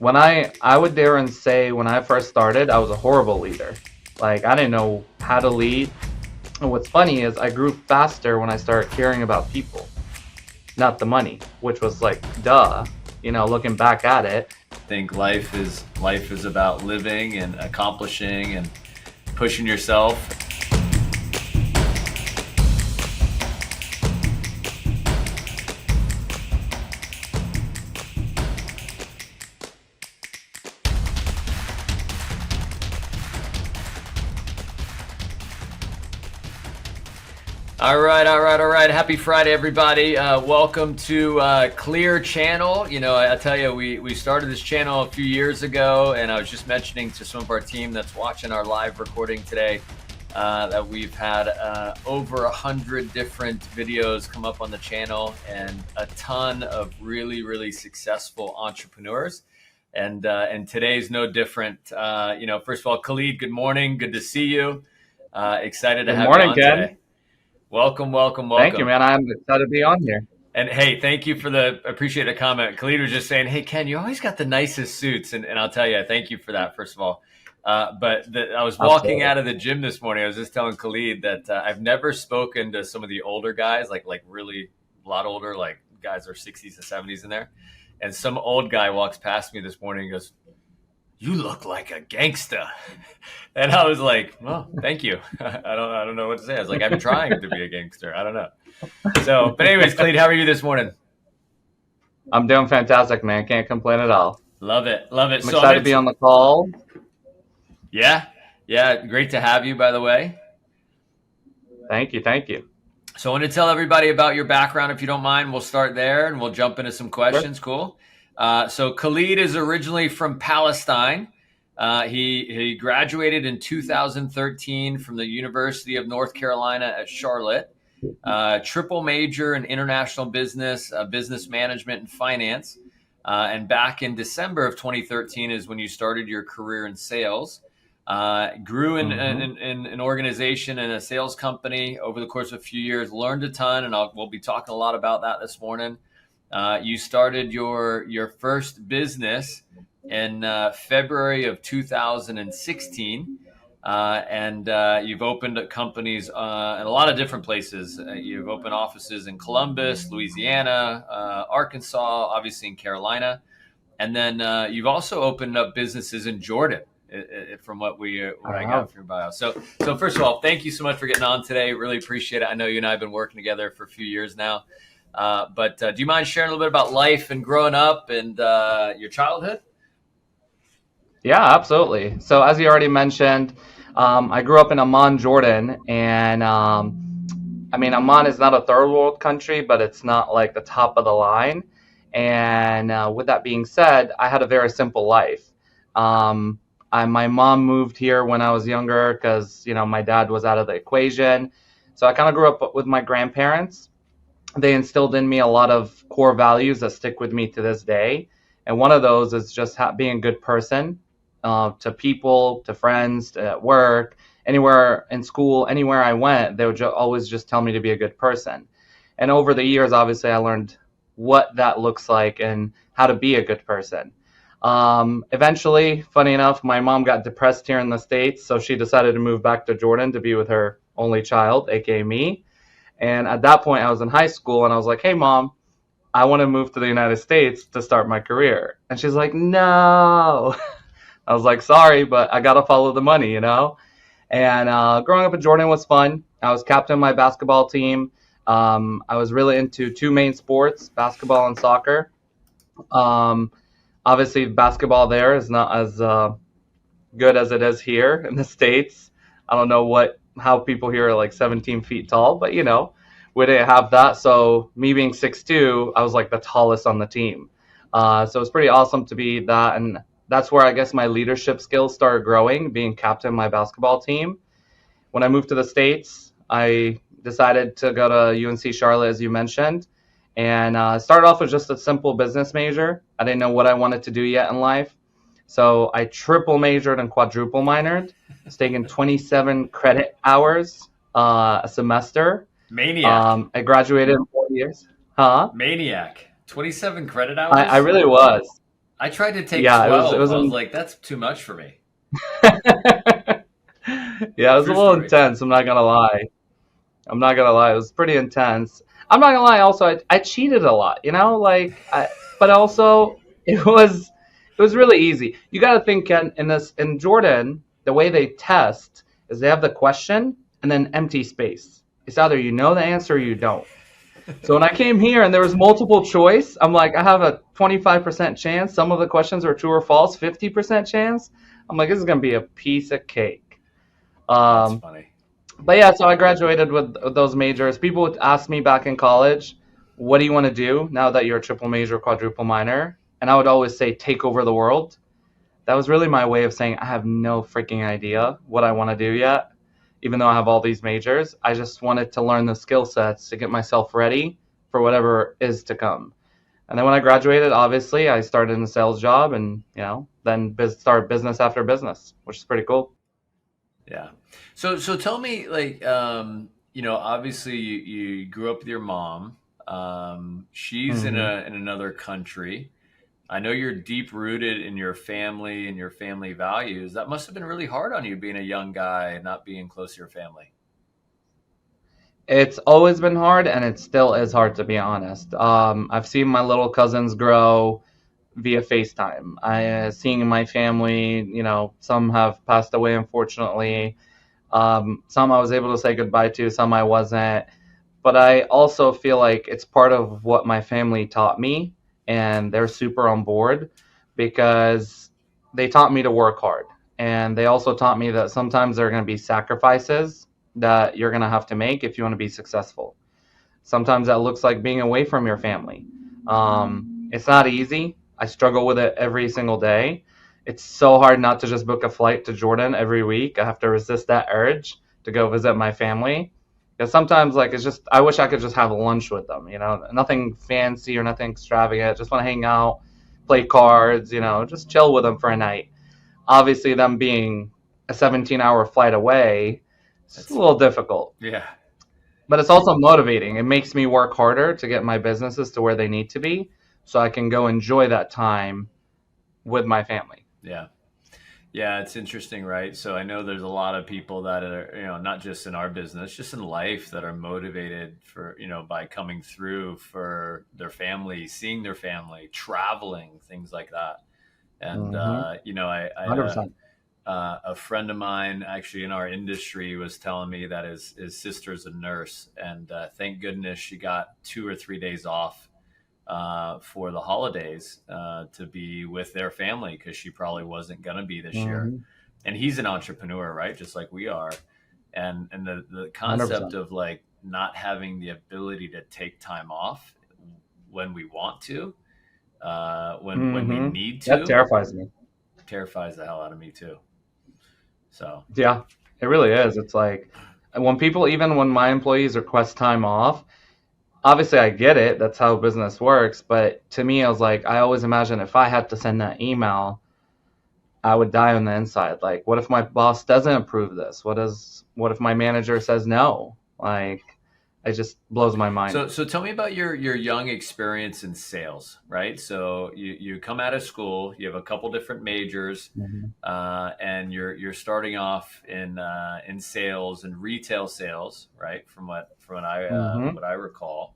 I would dare and say when I first started, I was a horrible leader. Like I didn't know how to lead. And what's funny is I grew faster when I started caring about people, not the money, which was like duh, looking back at it. I think life is about living and accomplishing and pushing yourself. All right. Happy Friday, everybody. Welcome to Klear Channel. I tell you, we started this channel a few years ago, and I was just mentioning to some of our team that's watching our live recording today that we've had over 100 different videos come up on the channel and a ton of really, really successful entrepreneurs. And today's no different. First of all, Khaled, good morning. Good to see you. Excited to have you on today. Welcome. Thank you, man. I'm excited to be on here. And hey, thank you for appreciate the comment. Khaled was just saying, hey, Ken, you always got the nicest suits. And I'll tell you, thank you for that, first of all. I was walking out of the gym this morning. I was just telling Khaled that I've never spoken to some of the older guys, like really a lot older, like guys are 60s and 70s in there. And some old guy walks past me this morning and goes, "You look like a gangster." And I was like, well, thank you. I don't know what to say. I was like, I'm trying to be a gangster. I don't know. So, but anyways, Khaled, how are you this morning? I'm doing fantastic, man. Can't complain at all. Love it. I'm excited to be on the call. Yeah. Great to have you, by the way. Thank you. So I want to tell everybody about your background, if you don't mind. We'll start there and we'll jump into some questions. Sure. Cool. So Khaled is originally from Palestine. He graduated in 2013 from the University of North Carolina at Charlotte. Triple major in international business, business management, and finance. And back in December of 2013 is when you started your career in sales. Grew in an organization and a sales company over the course of a few years. Learned a ton, and we'll be talking a lot about that this morning. You started your first business in February of 2016, and you've opened companies in a lot of different places. You've opened offices in Columbus, Louisiana, Arkansas, obviously in Carolina, and then you've also opened up businesses in Jordan. From what I got from your bio. So first of all, thank you so much for getting on today. Really appreciate it. I know you and I have been working together for a few years now. But do you mind sharing a little bit about life and growing up and your childhood? Yeah, absolutely. So as you already mentioned, I grew up in Amman, Jordan, and Amman is not a third world country, but it's not like the top of the line. And with that being said, I had a very simple life. My mom moved here when I was younger because, my dad was out of the equation. So I kind of grew up with my grandparents. They instilled in me a lot of core values that stick with me to this day. And one of those is just being a good person to people, to friends, at work, anywhere in school, anywhere I went, they would always just tell me to be a good person. And over the years, obviously, I learned what that looks like and how to be a good person. Eventually, funny enough, my mom got depressed here in the States, so she decided to move back to Jordan to be with her only child, aka me. And at that point, I was in high school, and I was like, "Hey, Mom, I want to move to the United States to start my career." And she's like, "No." I was like, "Sorry, but I got to follow the money, And growing up in Jordan was fun. I was captain of my basketball team. I was really into two main sports, basketball and soccer. Obviously, basketball there is not as good as it is here in the States. I don't know how people here are like 17 feet tall, but we didn't have that. So me being 6'2", I was like the tallest on the team. So it was pretty awesome to be that. And that's where I guess my leadership skills started growing, being captain of my basketball team. When I moved to the States, I decided to go to UNC Charlotte, as you mentioned. And started off with just a simple business major. I didn't know what I wanted to do yet in life. So I triple majored and quadruple minored. It's taking 27 credit hours a semester. Maniac. I graduated in 4 years. Huh? Maniac. 27 credit hours? I really was. I tried to take Yeah, it 12. was I was an like, that's too much for me. yeah, it was a True little story. intense. I'm not gonna lie. I'm not gonna lie, it was pretty intense. I'm not gonna lie. Also, I cheated a lot, but also it was really easy. You got to think, Ken, in Jordan, the way they test is they have the question and then empty space. It's either you know the answer or you don't. So when I came here and there was multiple choice, I'm like, I have a 25% chance. Some of the questions are true or false, 50% chance. I'm like, this is gonna be a piece of cake. That's Um, funny. but yeah, so I graduated with those majors. People would ask me back in college, what do you want to do now that you're a triple major, quadruple minor? And I would always say, take over the world. That was really my way of saying, I have no freaking idea what I want to do yet, even though I have all these majors. I just wanted to learn the skill sets to get myself ready for whatever is to come. And then when I graduated, obviously, I started in a sales job and, then started business after business, which is pretty cool. Yeah. So tell me, like, obviously you grew up with your mom. She's in Hmm. another country. I know you're deep rooted in your family and your family values. That must have been really hard on you being a young guy and not being close to your family. It's always been hard, and it still is hard to be honest. I've seen my little cousins grow via FaceTime. Seeing my family, some have passed away unfortunately. Some I was able to say goodbye to, some I wasn't. But I also feel like it's part of what my family taught me, and they're super on board because they taught me to work hard. And they also taught me that sometimes there are going to be sacrifices that you're going to have to make if you want to be successful. Sometimes that looks like being away from your family. It's not easy. I struggle with it every single day. It's so hard not to just book a flight to Jordan every week. I have to resist that urge to go visit my family. Because sometimes, like, it's just, I wish I could just have lunch with them, nothing fancy or nothing extravagant. Just want to hang out, play cards, just chill with them for a night. Obviously, them being a 17-hour flight away, it's a That's little difficult, yeah. but it's also motivating. It makes me work harder to get my businesses to where they need to be so I can go enjoy that time with my family. Yeah. Yeah, it's interesting, right? So I know there's a lot of people that are, not just in our business, just in life that are motivated for, by coming through for their family, seeing their family, traveling, things like that. And, Mm-hmm. I had 100%. a friend of mine actually in our industry was telling me that his sister's a nurse, and thank goodness she got 2 or 3 days off for the holidays to be with their family because she probably wasn't going to be this year. Mm-hmm. And he's an entrepreneur, right? Just like we are. And the concept 100%. of like not having the ability to take time off when we want to, when we Mm-hmm. need That to, terrifies me. terrifies the hell out of me too. So Yeah, it really is. It's like even when my employees request time off, obviously I get it. That's how business works. But to me, I was like, I always imagine if I had to send that email, I would die on the inside. Like, what if my boss doesn't approve this? What if my manager says no? Like, it just blows my mind. So tell me about your young experience in sales, right? So you come out of school, you have a couple different majors, Mhm. and you're starting off in sales and retail sales, right? Mhm. What I recall.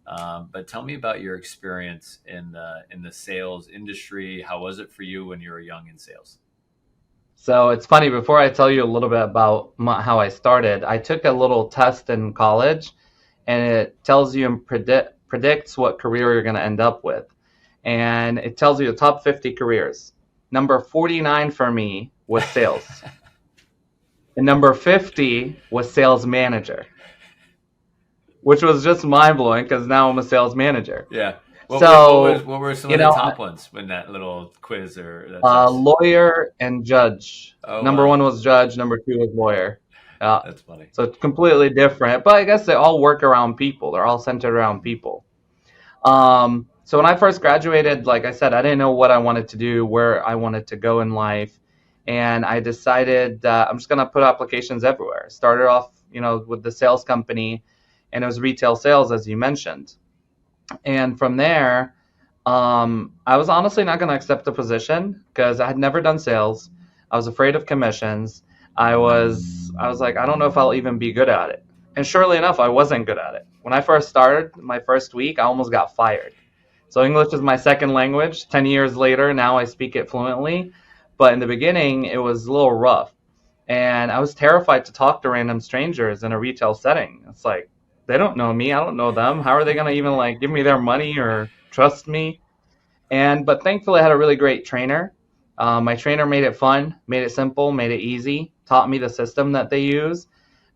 But tell me about your experience in the sales industry. How was it for you when you were young in sales? So it's funny. Before I tell you a little bit about how I started, I took a little test in college, and it tells you and predicts what career you're going to end up with, and it tells you the top 50 careers. Number 49 for me was sales, and number 50 was sales manager, which was just mind blowing because now I'm a sales manager. Yeah. So, What were some you of the know, top ones when that little quiz or that test? lawyer and judge. Oh Number wow, one was judge. Number two was lawyer. that's funny. So it's completely different. But I guess they all work around people. They're all centered around people. So when I first graduated, like I said, I didn't know what I wanted to do, where I wanted to go in life, and I decided I'm just gonna put applications everywhere. Started off, with the sales company, and it was retail sales, as you mentioned. And from there, I was honestly not going to accept the position because I had never done sales. I was afraid of commissions. I was like, I don't know if I'll even be good at it. And surely enough, I wasn't good at it. When I first started, my first week, I almost got fired. So English is my second language. 10 years later, now I speak it fluently. But in the beginning, it was a little rough. And I was terrified to talk to random strangers in a retail setting. It's like, they don't know me. I don't know them. How are they going to even like give me their money or trust me? And but thankfully, I had a really great trainer. My trainer made it fun, made it simple, made it easy, taught me the system that they use,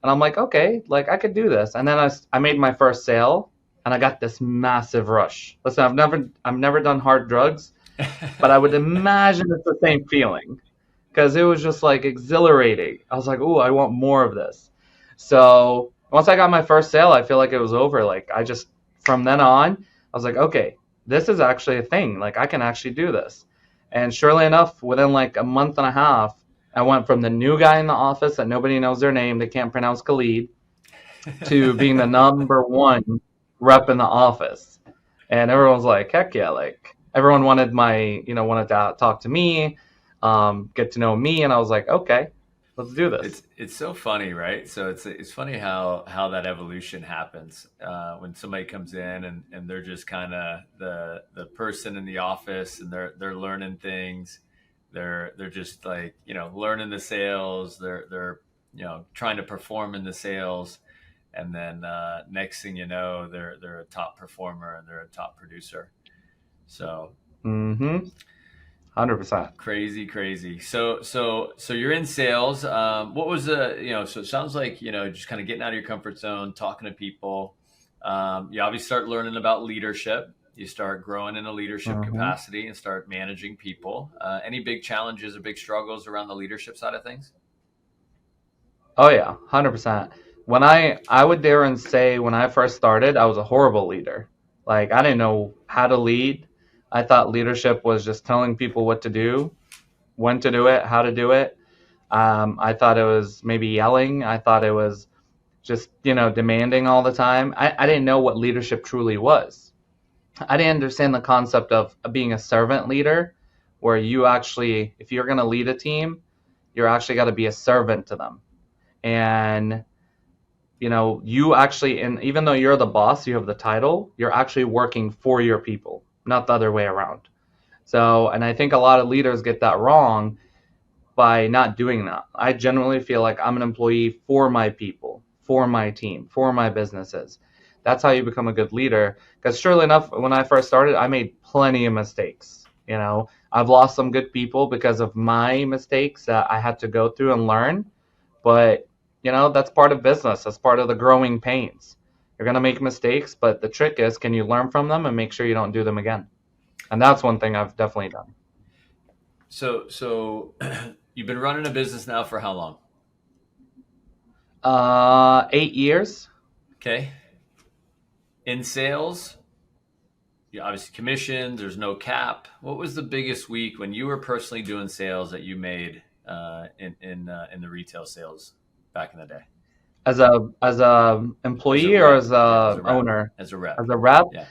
and I'm like, okay, like I could do this. And then I made my first sale, and I got this massive rush. Listen, I've never done hard drugs, but I would imagine it's the same feeling because it was just like exhilarating. I was like, ooh, I want more of this. So once I got my first sale, I feel like it was over. Like I just from then on, I was like, okay, this is actually a thing. Like I can actually do this. And surely enough, within like a month and a half, I went from the new guy in the office that nobody knows their name, they can't pronounce Khalid, to being the number one rep in the office. And everyone's like, heck yeah, like everyone wanted to talk to me, get to know me. And I was like, okay, let's do this. It's so funny, right? So it's funny how that evolution happens when somebody comes in and they're just kind of the person in the office and they're learning things. They're just like learning the sales. They're trying to perform in the sales, and then next thing you know, they're a top performer and they're a top producer. So Mm-hmm. 100%. crazy, crazy. So you're in sales. What was so it sounds like, just kind of getting out of your comfort zone, talking to people. You obviously start learning about leadership. You start growing in a leadership Mm-hmm. capacity and start managing people. Any big challenges or big struggles around the leadership side of things? Oh yeah, 100%. When I would dare and say when I first started, I was a horrible leader. Like I didn't know how to lead. I thought leadership was just telling people what to do, when to do it, how to do it. I thought it was maybe yelling. I thought it was just demanding all the time. I didn't know what leadership truly was. I didn't understand the concept of being a servant leader, where you actually, if you're going to lead a team, you're actually got to be a servant to them. And you actually, and even though you're the boss, you have the title, you're actually working for your people, not the other way around. So, and I think a lot of leaders get that wrong by not doing that. I generally feel like I'm an employee for my people, for my team, for my businesses. That's how you become a good leader. Because surely enough, when I first started, I made plenty of mistakes. I've lost some good people because of my mistakes that I had to go through and learn. But that's part of business. That's part of the growing pains. You're gonna make mistakes, but the trick is, can you learn from them and make sure you don't do them again? And that's one thing I've definitely done. So you've been running a business now for how long? 8 years. Okay. In sales, obviously commissions, there's no cap. What was the biggest week when you were personally doing sales that you made in the retail sales back in the day? As a As a employee or rep, as yeah, as a a rep, owner? as a rep, As a rep, yeah.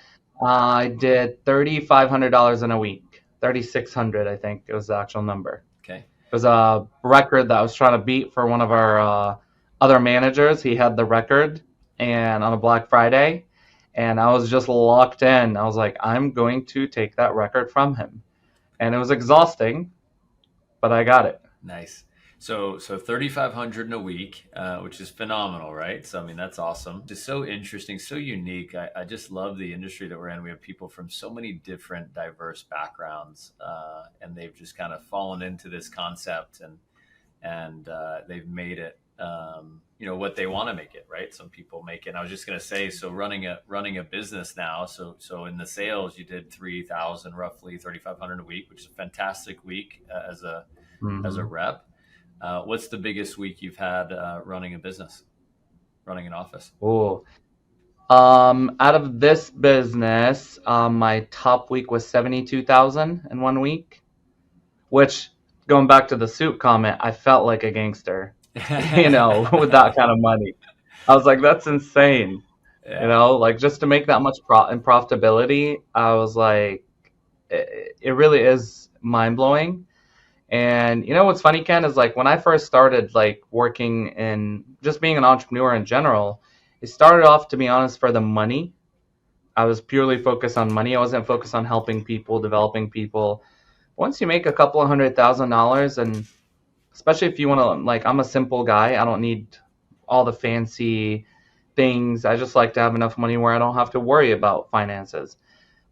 I did $3,500 in a week. 3,600, I think, it was the actual number. Okay, It was a record that I was trying to beat for one of our other managers. He had the record, and on a Black Friday, and I was just locked in. I was like, I'm going to take that record from him, and it was exhausting, but I got it. nice. So 3,500 in a week, which is phenomenal, right? So I mean that's awesome. It's so interesting, so unique. I just love the industry that we're in. We have people from so many different, diverse backgrounds, and they've just kind of fallen into this concept and they've made it what they want to make it, right? Some people make it. And I was just going to say, so running a business now, so in the sales you did 3,000, roughly 3,500 a week, which is a fantastic week as a Hmm. rep. What's the biggest week you've had running a business, running an office? Ooh. Out of this business, my top week was 72,000 in one week, which, going back to the suit comment, I felt like a gangster, with that kind of money. I was like, that's insane. Yeah. Like just to make that much in profitability, I was like, it really is mind blowing. And you know what's funny, Ken, is like when I first started like working in just being an entrepreneur in general, it started off, to be honest, for the money. I was purely focused on money. I wasn't focused on helping people, developing people. Once you make a couple of $100,000, and especially if you want to, like, I'm a simple guy. I don't need all the fancy things. I just like to have enough money where I don't have to worry about finances.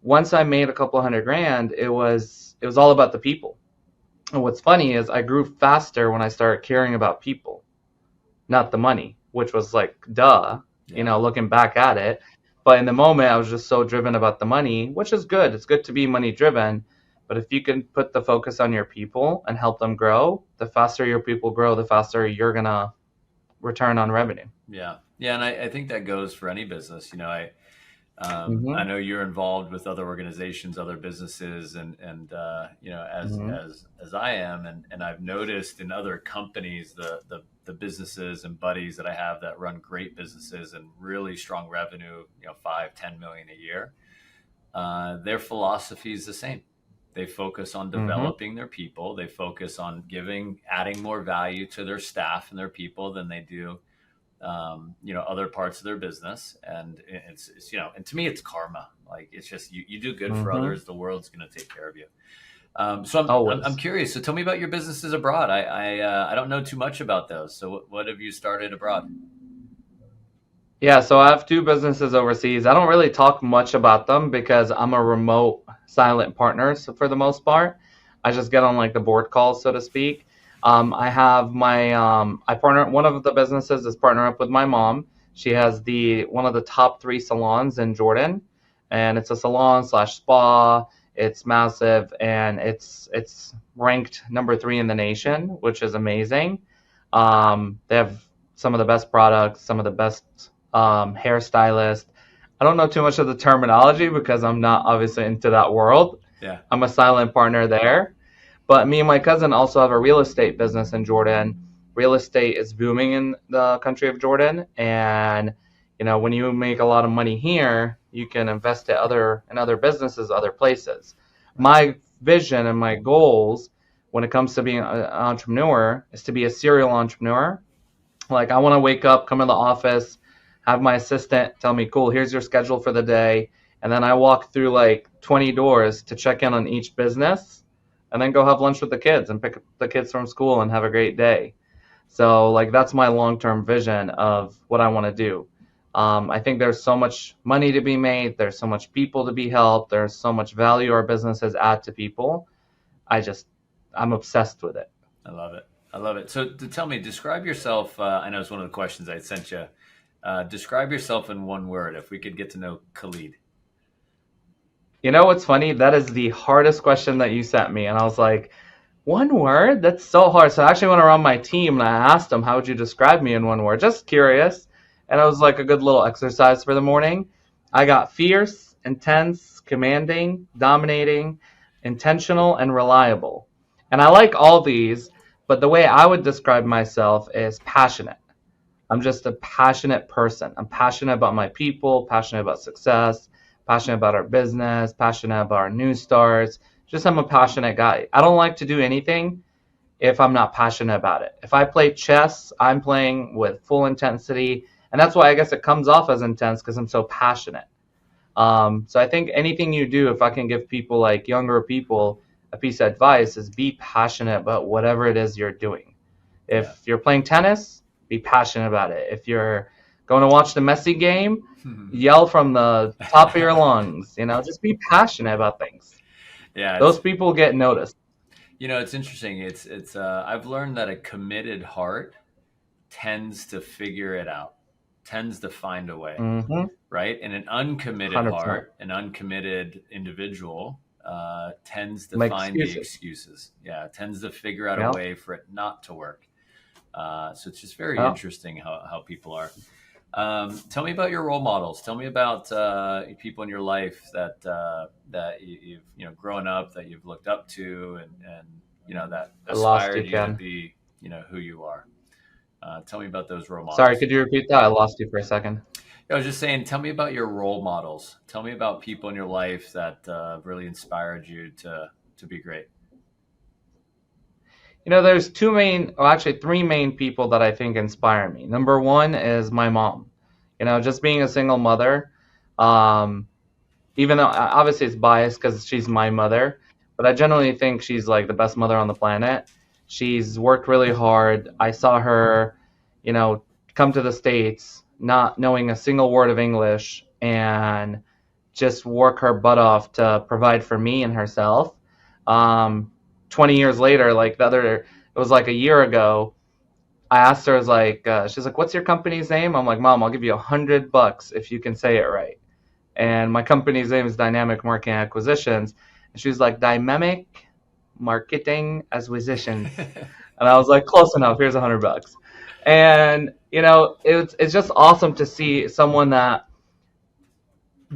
Once I made a couple of $100,000, it was all about the people. And what's funny is I grew faster when I started caring about people, not the money, which was like, duh, Yeah. looking back at it. But in the moment, I was just so driven about the money, which is good. It's good to be money driven. But if you can put the focus on your people and help them grow, the faster your people grow, the faster you're going to return on revenue. Yeah. Yeah. And I think that goes for any business. I Hmm. know you're involved with other organizations, other businesses, and Hmm. as I am, and I've noticed in other companies the businesses and buddies that I have that run great businesses and really strong revenue, 5-10 million a year. Their philosophy is the same. They focus on Hmm. developing their people. They focus on adding more value to their staff and their people than they do other parts of their business. And and to me, it's karma. Like, it's just, you do good for Hmm. others, the world's going to take care of you. So I'm Always. curious. So tell me about your businesses abroad. I don't know too much about those. So what have you started abroad? Yeah, so I have two businesses overseas. I don't really talk much about them because I'm a remote silent partner, so for the most part. I just get on like the board calls, so to speak. I have I partner, one of the businesses is partner up with my mom. She has one of the top three salons in Jordan, and it's a salon slash spa. It's massive, and it's ranked number three in the nation, which is amazing. They have some of the best products, some of the best hairstylist. I don't know too much of the terminology because I'm not obviously into that world. Yeah. I'm a silent partner there. But me and my cousin also have a real estate business in Jordan. Real estate is booming in the country of Jordan, and when you make a lot of money here, you can invest it in other businesses, other places. Right. My vision and my goals when it comes to being an entrepreneur is to be a serial entrepreneur. Like, I want to wake up, come in the office, have my assistant tell me, "Cool, here's your schedule for the day," and then I walk through like 20 doors to check in on each business, and then go have lunch with the kids and pick up the kids from school and have a great day. So like that's my long-term vision of what I want to do. I think there's so much money to be made. There's so much people to be helped. There's so much value our businesses add to people. I just, I'm obsessed with it. I love it. I love it. So tell me, describe yourself. I know it's one of the questions I sent you. Describe yourself in one word. If we could get to know Khalid. You know what's funny? That is the hardest question that you sent me. And I was like, one word? That's so hard. So I actually went around my team and I asked them, how would you describe me in one word? Just curious. And it was like a good little exercise for the morning. I got fierce, intense, commanding, dominating, intentional, and reliable. And I like all these, but the way I would describe myself is passionate. I'm just a passionate person. I'm passionate about my people, passionate about success, passionate about our business, passionate about our new stars. Just I'm a passionate guy. I don't like to do anything if I'm not passionate about it. If I play chess, I'm playing with full intensity, and that's why I guess it comes off as intense because I'm so passionate. So I think anything you do, if I can give people like younger people a piece of advice, is be passionate about whatever it is you're doing. Yeah. If you're playing tennis, be passionate about it. If you're going to watch the Messi game, yell from the top of your lungs. Just be passionate about things. Yeah, Those people get noticed. it's interesting. It's I've learned that a committed heart tends to figure it out, tends to find a way, Mm-hmm. right? And an uncommitted 100%. heart, an uncommitted individual, tends to Make find the excuses. excuses. Yeah, tends to figure out a Yeah. way for it not to work. So it's just very Yeah. interesting how people are. Tell me about your role models. Tell me about people in your life that you've grown up, that you've looked up to, and that I lost you, aspired you to Ken. be who you are. Tell me about those role Sorry, models. could you repeat that? I lost you for a second. I was just saying, tell me about your role models. Tell me about people in your life that really inspired you to be great. There's actually three main people that I think inspire me. Number one is my mom. Just being a single mother, um, even though obviously it's biased because she's my mother, but I generally think she's like the best mother on the planet. She's worked really hard. I saw her, you know, come to the States not knowing a single word of English and just work her butt off to provide for me and herself. Um, 20 years later, it was like a year ago. I asked her, I was like, she's like, "What's your company's name?" I'm like, "Mom, I'll give you $100 if you can say it right." And my company's name is Dynamic Marketing Acquisitions. And she was like, Dynamic Marketing Acquisitions. And I was like, close enough. Here's $100. And it's just awesome to see someone that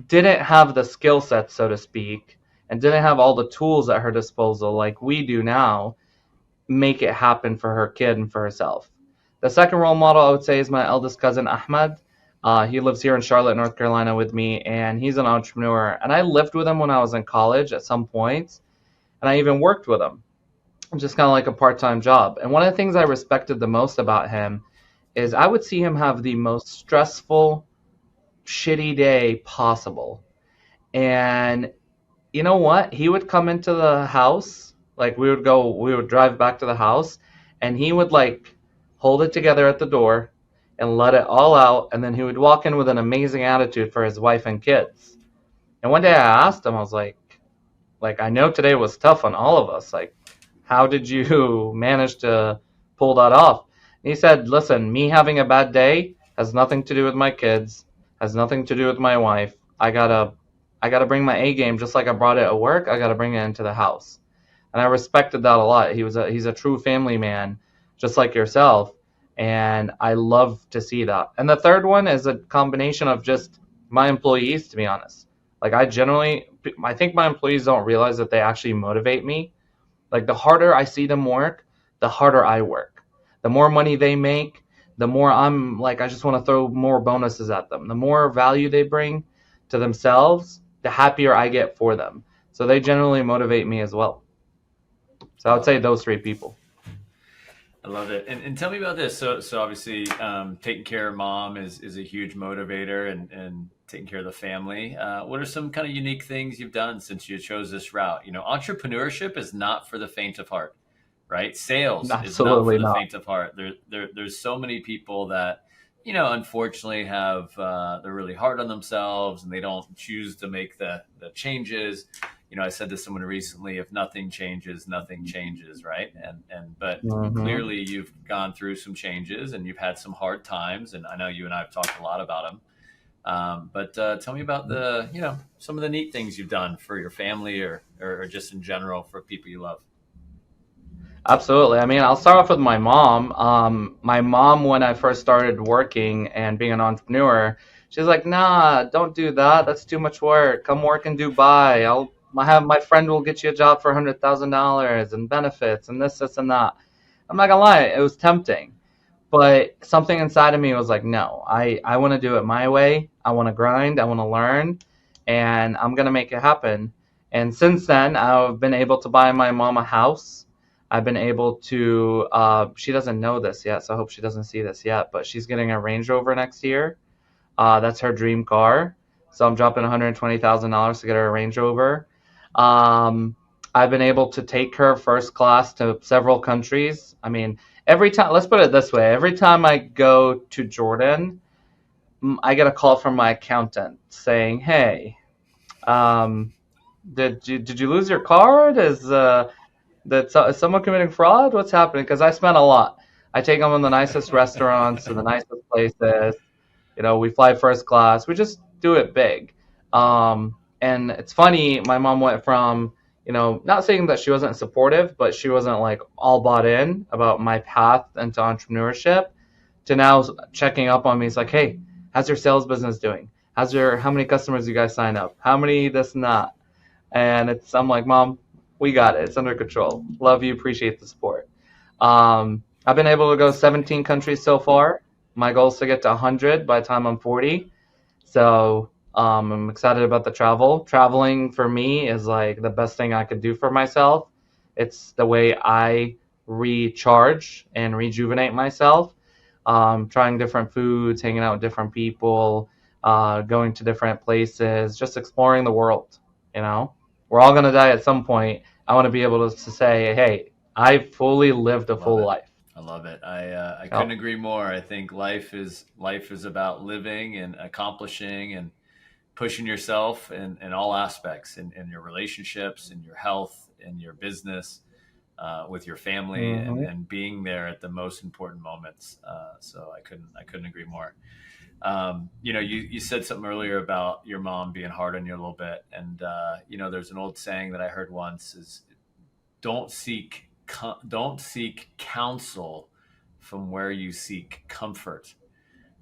didn't have the skill set, so to speak, and didn't have all the tools at her disposal like we do now, make it happen for her kid and for herself. The second role model I would say is my eldest cousin Ahmed. He lives here in Charlotte, North Carolina with me, and he's an entrepreneur. And I lived with him when I was in college at some points, and I even worked with him, just kind of like a part-time job. And one of the things I respected the most about him is I would see him have the most stressful, shitty day possible. And you know what? He would come into the house, like we would drive back to the house, and he would like hold it together at the door and let it all out, and then he would walk in with an amazing attitude for his wife and kids. And one day I asked him, I was like I know today was tough on all of us. Like, how did you manage to pull that off? And he said, listen, me having a bad day has nothing to do with my kids, has nothing to do with my wife. I gotta bring my A game just like I brought it at work. I gotta bring it into the house. And I respected that a lot. He's a true family man, just like yourself, and I love to see that. And the third one is a combination of just my employees, to be honest. Like I think my employees don't realize that they actually motivate me. Like the harder I see them work, the harder I work. The more money they make, the more I'm like I just want to throw more bonuses at them. The more value they bring to themselves, the happier I get for them. So they generally motivate me as well. So I I would love say it. those three people. I love it. And tell me about this. So obviously, taking care of mom is a huge motivator, and taking care of the family. What are some kind of unique things you've done since you chose this route? Entrepreneurship is not for the faint of heart, right? Sales is not for Absolutely the not. faint of heart. There's so many people that, unfortunately have, they're really hard on themselves and they don't choose to make the changes. I said to someone recently, if nothing changes, nothing changes, right? But Hmm. clearly you've gone through some changes and you've had some hard times, and I know you and I have talked a lot about them. But tell me about some of the neat things you've done for your family, or just in general for people you love. Absolutely. I mean, I'll start off with my mom. My mom, when I first started working and being an entrepreneur, she's like, "Nah, don't do that. That's too much work. Come work in Dubai. I have my friend will get you a job for $100,000 and benefits and this, and that." I'm not gonna lie, it was tempting, but something inside of me was like, no, I want to do it my way. I want to grind. I want to learn, and I'm gonna make it happen. And since then, I've been able to buy my mom a house. I've been able to. She doesn't know this yet, so I hope she doesn't see this yet. But she's getting a Range Rover next year. That's her dream car. So I'm dropping $120,000 to get her a Range Rover. Um, I've been able to take her first class to several countries. I mean, every time, let's put it this way, every time I go to Jordan, I get a call from my accountant saying, "Hey, um, did you lose your card? Is someone committing fraud? What's happening?" Because I spent a lot. I take them on the nicest restaurants to the nicest places. We fly first class. We just do it big. And it's funny, my mom went from, not saying that she wasn't supportive, but she wasn't like all bought in about my path into entrepreneurship, to now checking up on me. It's like, hey, how's your sales business doing? How many customers you guys sign up? How many this and that? And I'm like, Mom, we got it. It's under control. Love you. Appreciate the support. I've been able to go 17 countries so far. My goal is to get to 100 by the time I'm 40. So I'm excited about the travel. Traveling for me is like the best thing I could do for myself. It's the way I recharge and rejuvenate myself. Trying different foods, hanging out with different people, going to different places, just exploring the world. You know, we're all gonna die at some point. I want to be able to say, hey, I fully lived a Love full it. life. I love it. I couldn't Yep. agree more. I think life is about living and accomplishing and pushing yourself in all aspects, in your relationships, in your health, in your business, with your family, Hmm. and being there at the most important moments. So I couldn't agree more. You said something earlier about your mom being hard on you a little bit, and there's an old saying that I heard once is don't seek counsel from where you seek comfort,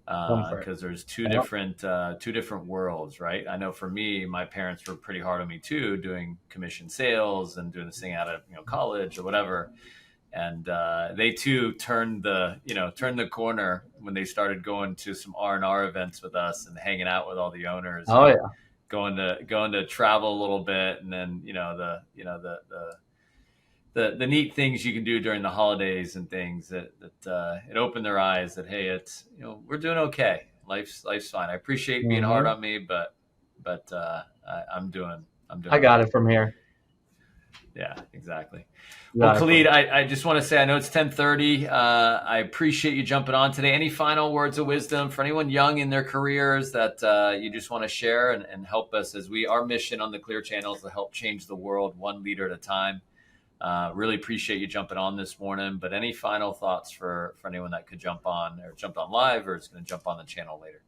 Comfort. because there's Yep. two different worlds, right? I know for me, my parents were pretty hard on me too, doing commission sales and doing this thing out of college or whatever, and they too turned the corner when they started going to some R&R events with us and hanging out with all the owners, Oh and yeah. going to travel a little bit, and then the neat things you can do during the holidays and things that it opened their eyes that, hey, it's we're doing okay. Life's fine. I appreciate being hard Hmm. on me, but I'm doing I all got right. it from here. Yeah, exactly. Well, Got it from Khalid, here. I just want to say, I know it's 10:30. I appreciate you jumping on today. Any final words of wisdom for anyone young in their careers that you just want to share and help us, as our mission on the Clear Channel is to help change the world one leader at a time. Really appreciate you jumping on this morning. But any final thoughts for anyone that could jump on or jumped on live or is going to jump on the channel later?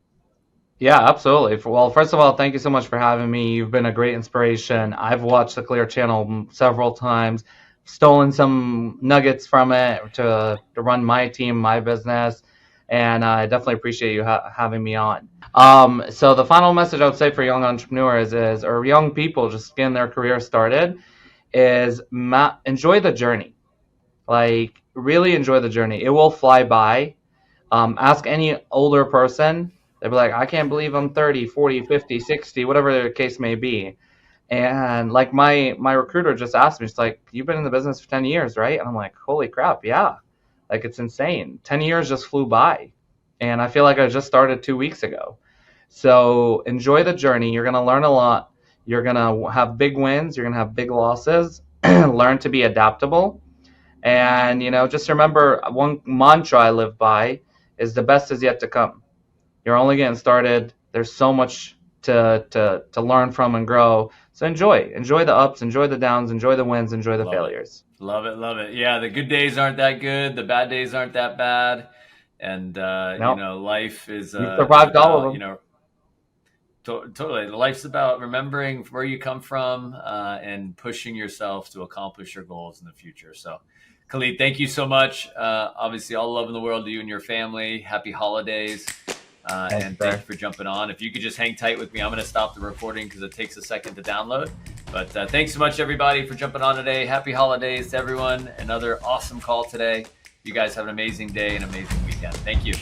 Yeah, absolutely. Well, first of all, thank you so much for having me. You've been a great inspiration. I've watched the Clear Channel several times, stolen some nuggets from it to run my team, my business, and I definitely appreciate you having me on. So the final message I would say for young entrepreneurs or young people just getting their career started, is enjoy the journey. Like, really enjoy the journey. It will fly by. Ask any older person. They'll be like, I can't believe I'm 30, 40, 50, 60, whatever the case may be. And like my recruiter just asked me, she's like, you've been in the business for 10 years, right? And I'm like, holy crap, yeah. Like, it's insane. 10 years just flew by. And I feel like I just started 2 weeks ago. So enjoy the journey. You're going to learn a lot. You're going to have big wins. You're going to have big losses. Learn to be adaptable. And, just remember one mantra I live by is the best is yet to come. You're only getting started. There's so much to learn from and grow. So enjoy the ups, enjoy the downs, enjoy the wins, enjoy the Love it. failures. Love it. Love it. Yeah, the good days aren't that good. The bad days aren't that bad. And No, life is you've uh, is survived all of about, them. totally. Life's about remembering where you come from, and pushing yourself to accomplish your goals in the future. So, Khalid, thank you so much. Obviously, all the love in the world to you and your family. Happy holidays. Thanks, And thank you sir. for jumping on. If you could just hang tight with me, I'm going to stop the recording because it takes a second to download. But thanks so much, everybody, for jumping on today. Happy holidays to everyone. Another awesome call today. You guys have an amazing day and amazing weekend. Thank you.